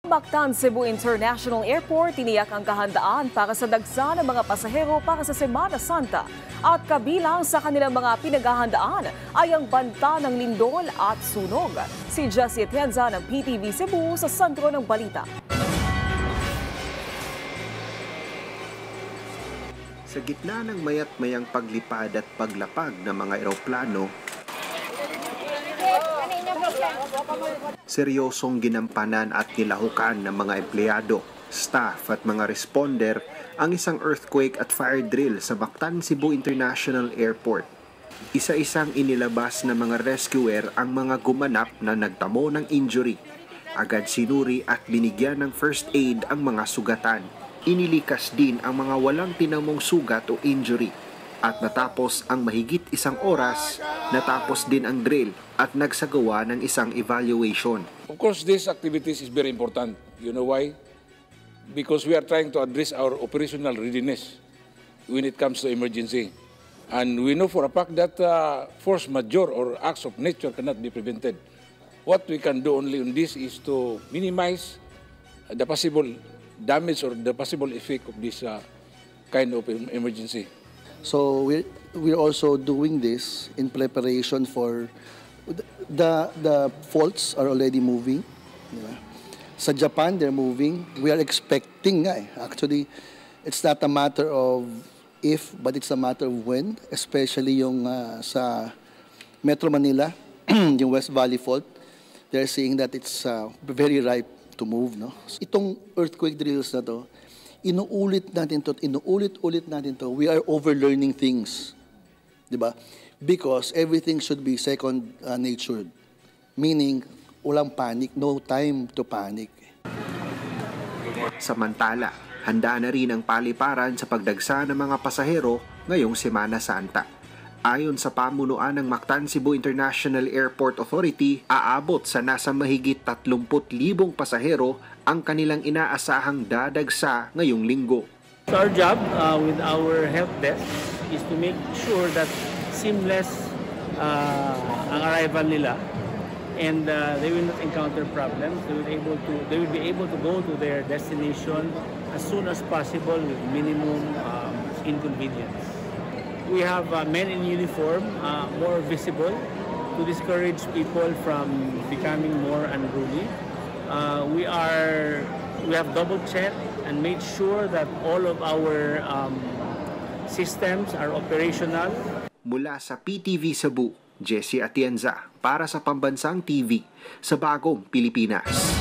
Mactan Cebu International Airport tiniyak ang kahandaan para sa dagsa ng mga pasahero para sa Semana Santa. At kabilang sa kanilang mga pinaghahandaan ay ang banta ng lindol at sunog. Si Jessie Atienza ng PTV Cebu sa sentro ng balita. Sa gitna ng mayat-mayang paglipad at paglapag ng mga eroplano, seryosong ginampanan at nilahukan ng mga empleyado, staff at mga responder ang isang earthquake at fire drill sa Mactan Cebu International Airport. Isa-isang inilabas ng mga rescuer ang mga gumanap na nagtamo ng injury. Agad sinuri at binigyan ng first aid ang mga sugatan. Inilikas din ang mga walang tinamong sugat o injury. At natapos ang mahigit isang oras, natapos din ang drill at nagsagawa ng isang evaluation. Of course, these activities is very important. You know why? Because we are trying to address our operational readiness when it comes to emergency. And we know for a fact that force majeure or acts of nature cannot be prevented. What we can do only on this is to minimize the possible damage or the possible effect of this kind of emergency. So we're also doing this in preparation for the faults are already moving. Yeah. Sa Japan, they're moving. We are expecting actually, it's not a matter of if, but it's a matter of when, especially yung sa Metro Manila, yung West Valley Fault. They're saying that it's very ripe to move. No? Itong earthquake drills na to, inuulit natin to, we are overlearning things. Diba? Because everything should be second natured. Meaning, walang panic, no time to panic. Samantala, handa na rin ang paliparan sa pagdagsa ng mga pasahero ngayong Semana Santa. Ayon sa pamunuan ng Mactan Cebu International Airport Authority, aabot sa nasa mahigit 30,000 pasahero ang kanilang inaasahang dadagsa ngayong linggo. Our job with our help desk is to make sure that seamless ang arrival nila and they will not encounter problems. They will be able to go to their destination as soon as possible with minimum inconvenience. We have men in uniform more visible to discourage people from becoming more unruly. We have double-checked and made sure that all of our systems are operational. Mula sa PTV Cebu, Jessie Atienza para sa Pambansang TV sa Bagong Pilipinas.